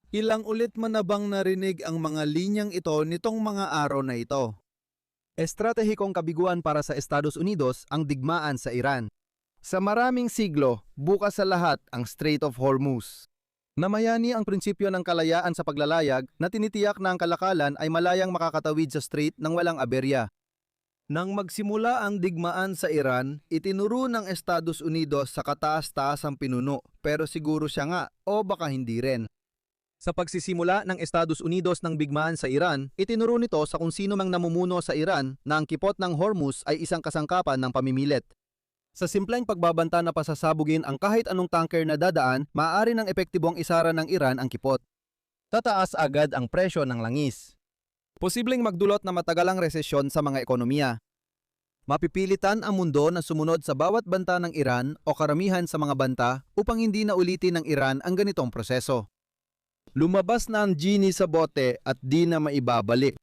Ilang ulit mo na bang narinig ang mga linyang ito nitong mga araw na ito? Estratehikong kabiguan para sa Estados Unidos ang digmaan sa Iran. Sa maraming siglo, bukas sa lahat ang Strait of Hormuz. Namayani ang prinsipyo ng kalayaan sa paglalayag na tinitiyak na ang kalakalan ay malayang makakatawid sa strait ng walang aberya. Nang magsimula ang digmaan sa Iran, itinuro ng Estados Unidos sa kataas-taasang pinuno, pero siguro siya nga o baka hindi rin. Sa pagsisimula ng Estados Unidos ng bigmaan sa Iran, itinuro nito sa kung sino mang namumuno sa Iran na ang kipot ng Hormuz ay isang kasangkapan ng pamimilit. Sa simpleng pagbabanta na pasasabugin ang kahit anong tanker na dadaan, maaari ng epektibong isara ng Iran ang kipot. Tataas agad ang presyo ng langis. Posibleng magdulot na matagalang resesyon sa mga ekonomiya. Mapipilitan ang mundo na sumunod sa bawat banta ng Iran o karamihan sa mga banta upang hindi na ulitin ng Iran ang ganitong proseso. Lumabas na ang genie sa bote at di na maibabalik.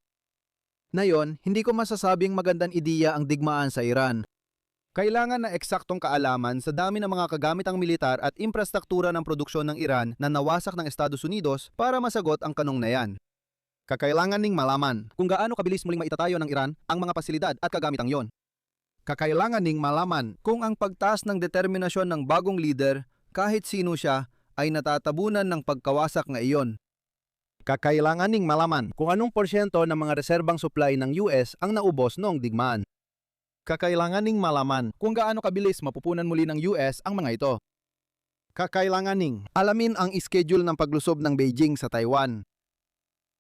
Ngayon, hindi ko masasabing magandang ideya ang digmaan sa Iran. Kailangan ng eksaktong kaalaman sa dami ng mga kagamitang militar at infrastruktura ng produksyon ng Iran na nawasak ng Estados Unidos para masagot ang kanong na yan. Kakailangan ning malaman kung gaano kabilis muling maitatayo ng Iran ang mga pasilidad at kagamitang yon. Kakailangan ning malaman kung ang pagtaas ng determinasyon ng bagong leader, kahit sino siya, ay natatabunan ng pagkawasak na iyon. Kakailangan ning malaman kung anong porsyento ng mga reserbang supply ng US ang naubos noong digmaan. Kakailangan ning malaman kung gaano kabilis mapupunan muli ng US ang mga ito. Kakailangan ning alamin ang schedule ng paglusob ng Beijing sa Taiwan.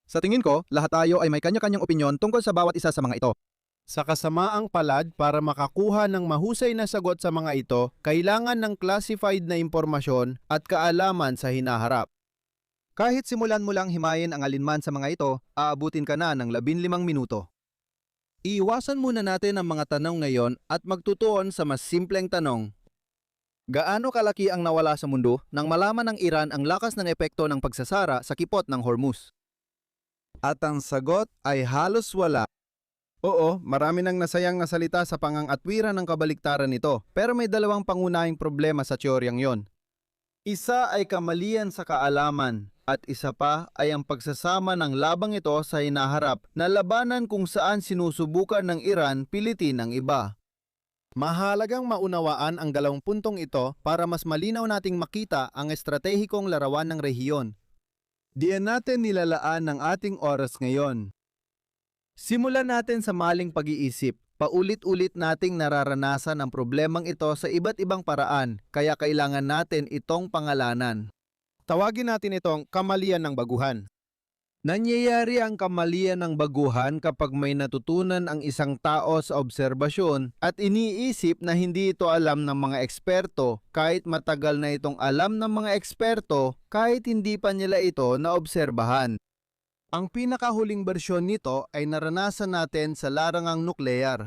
Sa tingin ko, lahat tayo ay may kanya-kanyang opinyon tungkol sa bawat isa sa mga ito. Sa kasamaang palad, para makakuha ng mahusay na sagot sa mga ito, kailangan ng classified na impormasyon at kaalaman sa hinaharap. Kahit simulan mo lang himayin ang alinman sa mga ito, aabutin ka na ng 15 minuto. Iiwasan muna natin ang mga tanong ngayon at magtutuon sa mas simpleng tanong. Gaano kalaki ang nawala sa mundo nang malaman ng Iran ang lakas ng epekto ng pagsasara sa kipot ng Hormuz? At ang sagot ay halos wala. Oo, marami nang nasayang na salita sa pangangatwiran ng kabaliktaran nito, pero may dalawang pangunahing problema sa teoryang yon. Isa ay kamalian sa kaalaman, at isa pa ay ang pagsasama ng labang ito sa hinaharap na labanan kung saan sinusubukan ng Iran pilitin ang iba. Mahalagang maunawaan ang dalawang puntong ito para mas malinaw nating makita ang estratehikong larawan ng rehiyon. Diyan natin nilalaan ang ating oras ngayon. Simulan natin sa maling pag-iisip. Paulit-ulit nating nararanasan ang problemang ito sa iba't ibang paraan, kaya kailangan natin itong pangalanan. Tawagin natin itong kamalian ng baguhan. Nangyayari ang kamalian ng baguhan kapag may natutunan ang isang tao sa obserbasyon at iniisip na hindi ito alam ng mga eksperto kahit matagal na itong alam ng mga eksperto kahit hindi pa nila ito naobserbahan. Ang pinakahuling bersyon nito ay naranasan natin sa larangang nuklear.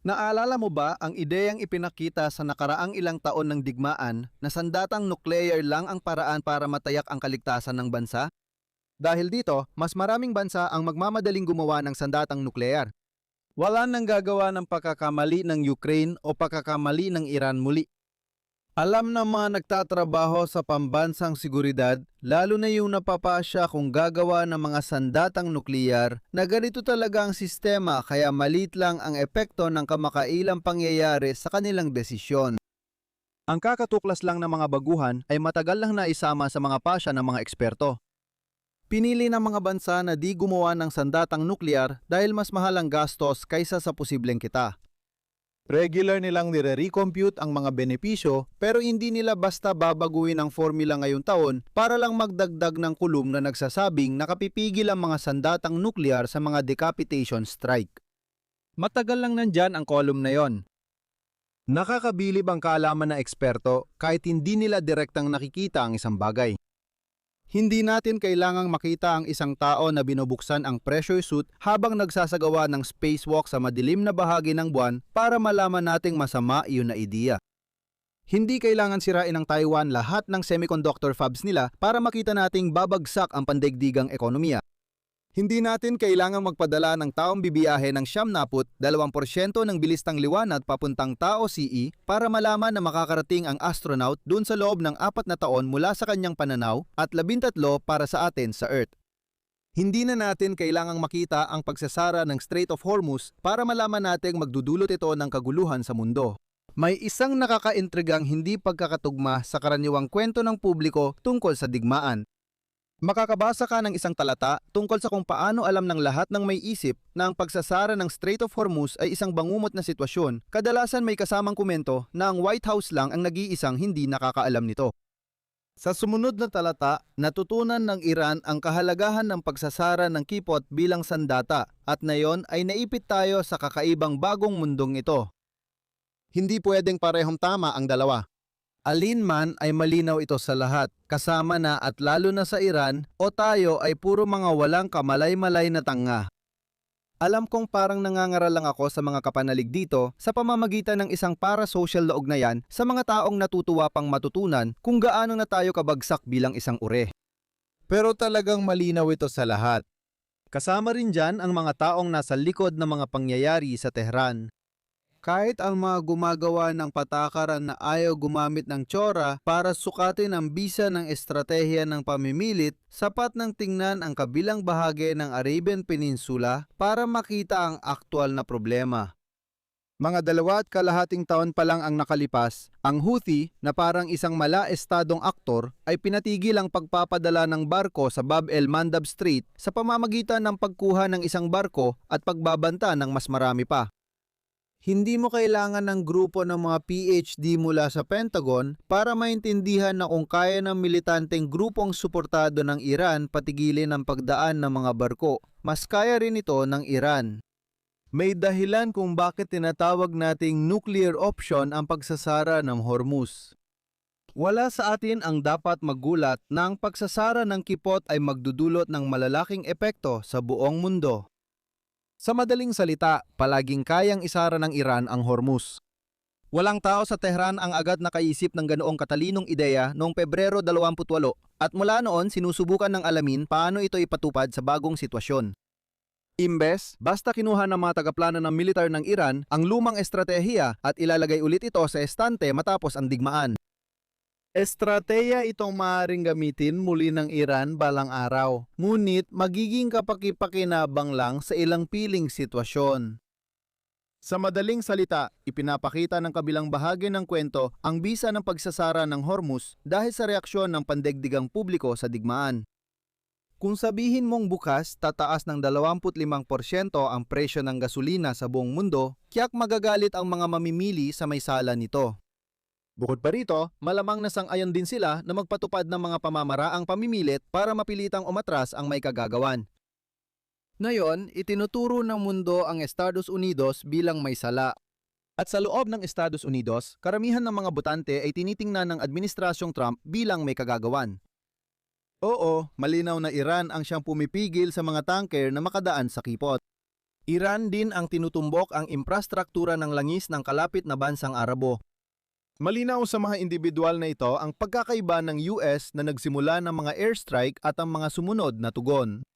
Naalala mo ba ang ideyang ipinakita sa nakaraang ilang taon ng digmaan na sandatang nuclear lang ang paraan para matayak ang kaligtasan ng bansa? Dahil dito, mas maraming bansa ang magmamadaling gumawa ng sandatang nuklear. Wala nang gagawa ng pagkakamali ng Ukraine o pagkakamali ng Iran muli. Alam ng mga nagtatrabaho sa pambansang seguridad, lalo na yung napapasya kung gagawa ng mga sandatang nukleyar, na ganito talaga ang sistema kaya malit lang ang epekto ng kamakailang pangyayari sa kanilang desisyon. Ang kakatuklas lang ng mga baguhan ay matagal lang naisama sa mga pasya ng mga eksperto. Pinili ng mga bansa na di gumawa ng sandatang nukleyar dahil mas mahal ang gastos kaysa sa posibleng kita. Regular nilang nire-recompute ang mga benepisyo pero hindi nila basta babaguhin ang formula ngayong taon para lang magdagdag ng kulum na nagsasabing nakapipigil ang mga sandatang nuclear sa mga decapitation strike. Matagal lang nandyan ang column na yon. Nakakabilib ang kaalaman ng eksperto kahit hindi nila direktang nakikita ang isang bagay. Hindi natin kailangang makita ang isang tao na binubuksan ang pressure suit habang nagsasagawa ng spacewalk sa madilim na bahagi ng buwan para malaman nating masama iyon na ideya. Hindi kailangan sirain ng Taiwan lahat ng semiconductor fabs nila para makita nating babagsak ang pandaigdigang ekonomiya. Hindi natin kailangang magpadala ng taong bibiyahe ng 2% ng bilis ng liwanag papuntang Tao CE para malaman na makakarating ang astronaut dun sa loob ng 4 na taon mula sa kanyang pananaw at 13 para sa atin sa Earth. Hindi na natin kailangang makita ang pagsasara ng Strait of Hormuz para malaman nating magdudulot ito ng kaguluhan sa mundo. May isang nakakaintrigang hindi pagkakatugma sa karaniwang kwento ng publiko tungkol sa digmaan. Makakabasa ka ng isang talata tungkol sa kung paano alam ng lahat ng may isip na ang pagsasara ng Strait of Hormuz ay isang bangumot na sitwasyon. Kadalasan may kasamang komento na ang White House lang ang nag-iisang hindi nakakaalam nito. Sa sumunod na talata, natutunan ng Iran ang kahalagahan ng pagsasara ng kipot bilang sandata at nayon ay naipit tayo sa kakaibang bagong mundong ito. Hindi pwedeng parehong tama ang dalawa. Alinman ay malinaw ito sa lahat, kasama na at lalo na sa Iran o tayo ay puro mga walang kamalay-malay na tanga. Alam kong parang nangangaral lang ako sa mga kapanalig dito sa pamamagitan ng isang para-social na ugnayan sa mga taong natutuwa pang matutunan kung gaano na tayo kabagsak bilang isang ure. Pero talagang malinaw ito sa lahat. Kasama rin dyan ang mga taong nasa likod ng mga pangyayari sa Tehran. Kahit ang mga gumagawa ng patakaran na ayaw gumamit ng tsura para sukatin ang bisa ng estratehiya ng pamimilit, sapat nang tingnan ang kabilang bahagi ng Arabian Peninsula para makita ang aktwal na problema. Mga 2.5 taon pa lang ang nakalipas, ang Houthi na parang isang mala-estadong aktor ay pinatigil ang pagpapadala ng barko sa Bab el-Mandab Strait sa pamamagitan ng pagkuha ng isang barko at pagbabanta ng mas marami pa. Hindi mo kailangan ng grupo ng mga PhD mula sa Pentagon para maintindihan na kung kaya ng militanteng grupong suportado ng Iran patigilin ang pagdaan ng mga barko, mas kaya rin ito ng Iran. May dahilan kung bakit tinatawag nating nuclear option ang pagsasara ng Hormuz. Wala sa atin ang dapat magulat na ang pagsasara ng kipot ay magdudulot ng malalaking epekto sa buong mundo. Sa madaling salita, palaging kayang isara ng Iran ang Hormuz. Walang tao sa Tehran ang agad nakaisip ng ganoong katalinong ideya noong Pebrero 28 at mula noon sinusubukan ng alamin paano ito ipatupad sa bagong sitwasyon. Imbes, basta kinuha ng mga tagaplano ng militar ng Iran ang lumang estratehiya at ilalagay ulit ito sa estante matapos ang digmaan. Estratehiya itong maaaring gamitin muli ng Iran balang araw, ngunit magiging kapaki-pakinabang lang sa ilang piling sitwasyon. Sa madaling salita, ipinapakita ng kabilang bahagi ng kwento ang bisa ng pagsasara ng Hormuz dahil sa reaksyon ng pandaigdigang publiko sa digmaan. Kung sabihin mong bukas tataas ng 25% ang presyo ng gasolina sa buong mundo, tiyak magagalit ang mga mamimili sa may sala nito. Bukod pa rito, malamang nasang-ayon din sila na magpatupad ng mga pamamaraang pamimilit para mapilitang umatras ang may kagagawan. Ngayon, itinuturo ng mundo ang Estados Unidos bilang may sala. At sa loob ng Estados Unidos, karamihan ng mga botante ay tinitingnan ng Administrasyong Trump bilang may kagagawan. Oo, malinaw na Iran ang siyang pumipigil sa mga tanker na makadaan sa kipot. Iran din ang tinutumbok ang infrastruktura ng langis ng kalapit na bansang Arabo. Malinaw sa mga individual na ito ang pagkakaiba ng US na nagsimula ng mga airstrike at ang mga sumunod na tugon.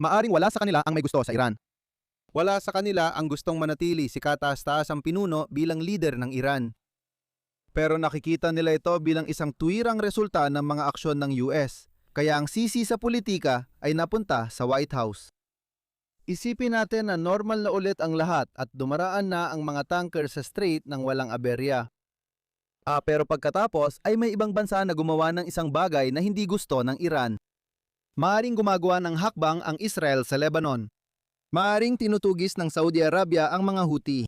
Maaring wala sa kanila ang may gusto sa Iran. Wala sa kanila ang gustong manatili si kataas-taas ang pinuno bilang leader ng Iran. Pero nakikita nila ito bilang isang tuwirang resulta ng mga aksyon ng US, kaya ang sisi sa politika ay napunta sa White House. Isipin natin na normal na ulit ang lahat at dumaraan na ang mga tanker sa strait ng walang aberya. Pero pagkatapos ay may ibang bansa na gumawa ng isang bagay na hindi gusto ng Iran. Maaring gumagawa ng hakbang ang Israel sa Lebanon. Maaring tinutugis ng Saudi Arabia ang mga Houthi.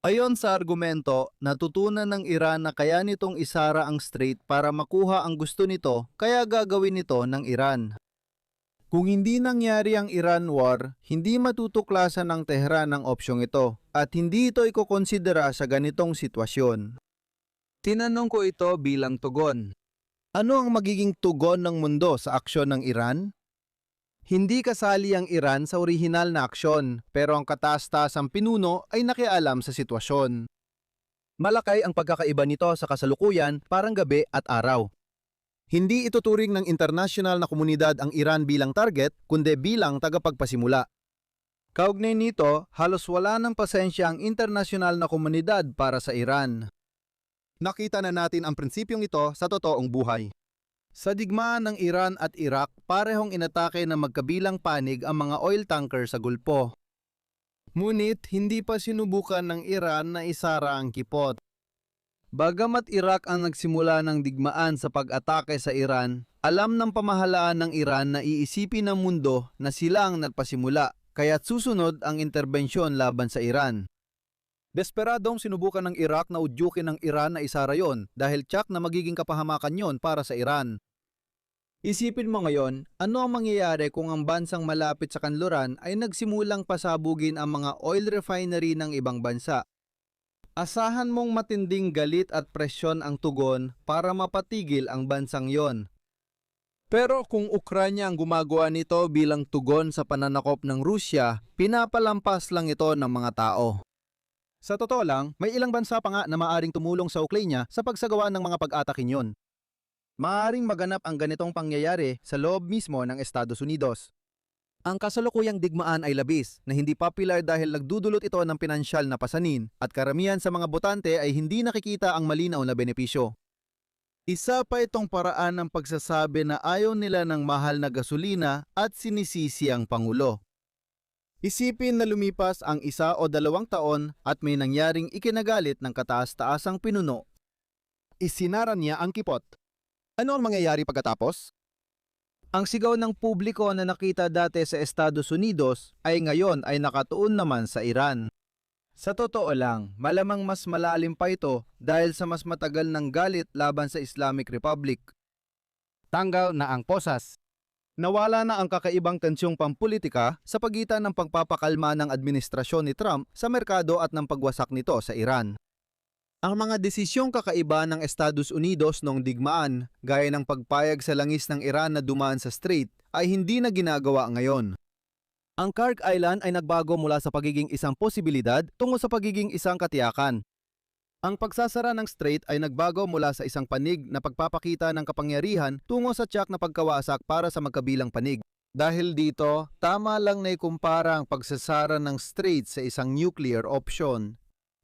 Ayon sa argumento, natutunan ng Iran na kaya nitong isara ang strait para makuha ang gusto nito, kaya gagawin nito ng Iran. Kung hindi nangyari ang Iran War, hindi matutuklasan ng Tehran ang opsyong ito at hindi ito ikokonsidera sa ganitong sitwasyon. Tinanong ko ito bilang tugon. Ano ang magiging tugon ng mundo sa aksyon ng Iran? Hindi kasali ang Iran sa orihinal na aksyon, pero ang kataas-taasang pinuno ay nakialam sa sitwasyon. Malaki ang pagkakaiba nito sa kasalukuyan, parang gabi at araw. Hindi ituturing ng internasyonal na komunidad ang Iran bilang target, kundi bilang tagapagpasimula. Kaugnay nito, halos wala ng pasensya ang internasyonal na komunidad para sa Iran. Nakita na natin ang prinsipyong ito sa totoong buhay. Sa digmaan ng Iran at Iraq, parehong inatake ng magkabilang panig ang mga oil tanker sa Gulpo. Ngunit hindi pa sinubukan ng Iran na isara ang kipot. Bagamat Iraq ang nagsimula ng digmaan sa pag-atake sa Iran, alam ng pamahalaan ng Iran na iisipin ng mundo na sila ang nagpasimula, kaya't susunod ang interbensyon laban sa Iran. Desperadong sinubukan ng Iraq na udyukin ng Iran na isara yon dahil tiyak na magiging kapahamakan yon para sa Iran. Isipin mo ngayon, ano ang mangyayari kung ang bansang malapit sa kanluran ay nagsimulang pasabugin ang mga oil refinery ng ibang bansa? Asahan mong matinding galit at presyon ang tugon para mapatigil ang bansang yon. Pero kung Ukranya ang gumagawa nito bilang tugon sa pananakop ng Rusya, pinapalampas lang ito ng mga tao. Sa totoo lang, may ilang bansa pa nga na maaring tumulong sa Ukranya sa pagsagawa ng mga pag-ataking yon. Maaring maganap ang ganitong pangyayari sa loob mismo ng Estados Unidos. Ang kasalukuyang digmaan ay labis na hindi popular dahil nagdudulot ito ng pinansyal na pasanin at karamihan sa mga botante ay hindi nakikita ang malinaw na benepisyo. Isa pa itong paraan ng pagsasabi na ayaw nila ng mahal na gasolina at sinisisi ang Pangulo. Isipin na lumipas ang 1 o 2 taon at may nangyaring ikinagalit ng kataas-taasang pinuno. Isinara niya ang kipot. Ano ang mangyayari pagkatapos? Ang sigaw ng publiko na nakita dati sa Estados Unidos ay ngayon ay nakatuon naman sa Iran. Sa totoo lang, malamang mas malalim pa ito dahil sa mas matagal ng galit laban sa Islamic Republic. Tanggal na ang posas. Nawala na ang kakaibang tensyong pampulitika sa pagitan ng pagpapakalma ng administrasyon ni Trump sa merkado at ng pagwasak nito sa Iran. Ang mga desisyong kakaiba ng Estados Unidos noong digmaan, gaya ng pagpayag sa langis ng Iran na dumaan sa strait, ay hindi na ginagawa ngayon. Ang Karg Island ay nagbago mula sa pagiging isang posibilidad tungo sa pagiging isang katiyakan. Ang pagsasara ng strait ay nagbago mula sa isang panig na pagpapakita ng kapangyarihan tungo sa tiyak na pagkawasak para sa magkabilang panig. Dahil dito, tama lang na ikumpara ang pagsasara ng strait sa isang nuclear option.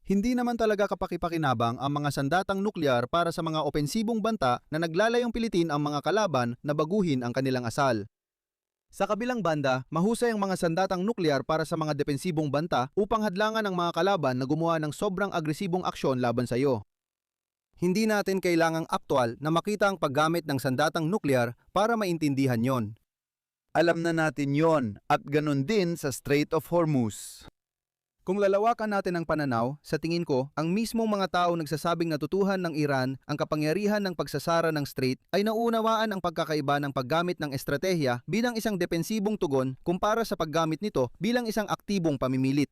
Hindi naman talaga kapakipakinabang ang mga sandatang nuklear para sa mga opensibong banta na naglalayong pilitin ang mga kalaban na baguhin ang kanilang asal. Sa kabilang banda, mahusay ang mga sandatang nuklear para sa mga depensibong banta upang hadlangan ang mga kalaban na gumawa ng sobrang agresibong aksyon laban sa iyo. Hindi natin kailangang aktwal na makita ang paggamit ng sandatang nuklear para maintindihan yon. Alam na natin yon at ganun din sa Strait of Hormuz. Kung lalawakan natin ang pananaw, sa tingin ko, ang mismong mga tao nagsasabing natutuhan ng Iran ang kapangyarihan ng pagsasara ng strait ay nauunawaan ang pagkakaiba ng paggamit ng estratehiya bilang isang depensibong tugon kumpara sa paggamit nito bilang isang aktibong pamimilit.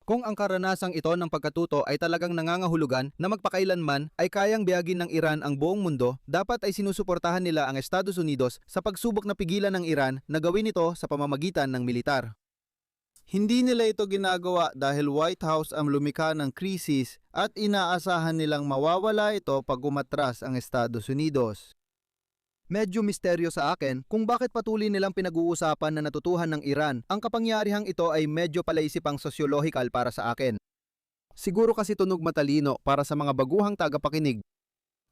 Kung ang karanasang ito ng pagkatuto ay talagang nangangahulugan na magpakailanman ay kayang biyagin ng Iran ang buong mundo, dapat ay sinusuportahan nila ang Estados Unidos sa pagsubok na pigilan ng Iran na gawin ito sa pamamagitan ng militar. Hindi nila ito ginagawa dahil White House ang lumikha ng krisis at inaasahan nilang mawawala ito pag umatras ang Estados Unidos. Medyo misteryo sa akin kung bakit patuloy nilang pinag-uusapan na natutuhan ng Iran ang kapangyarihang ito ay medyo palaisipang sosyologikal para sa akin. Siguro kasi tunog matalino para sa mga baguhang tagapakinig.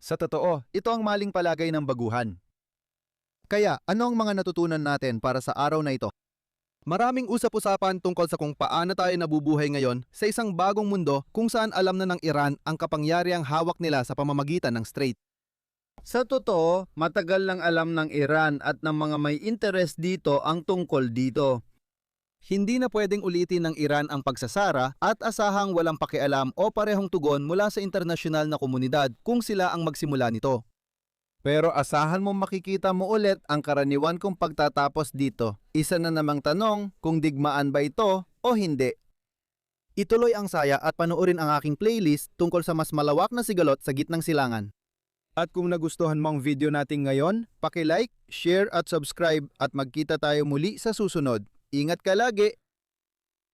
Sa totoo, ito ang maling palagay ng baguhan. Kaya, ano ang mga natutunan natin para sa araw na ito? Maraming usap-usapan tungkol sa kung paano tayo nabubuhay ngayon sa isang bagong mundo kung saan alam na ng Iran ang kapangyarihang hawak nila sa pamamagitan ng strait. Sa totoo, matagal lang alam ng Iran at ng mga may interest dito ang tungkol dito. Hindi na pwedeng ulitin ng Iran ang pagsasara at asahang walang pakialam o parehong tugon mula sa internasyonal na komunidad kung sila ang magsimula nito. Pero asahan mo makikita mo ulit ang karaniwan kong pagtatapos dito. Isa na namang tanong kung digmaan ba ito o hindi. Ituloy ang saya at panoorin ang aking playlist tungkol sa mas malawak na sigalot sa gitnang silangan. At kung nagustuhan mo ang video natin ngayon, paki-like, share at subscribe at magkita tayo muli sa susunod. Ingat ka lagi!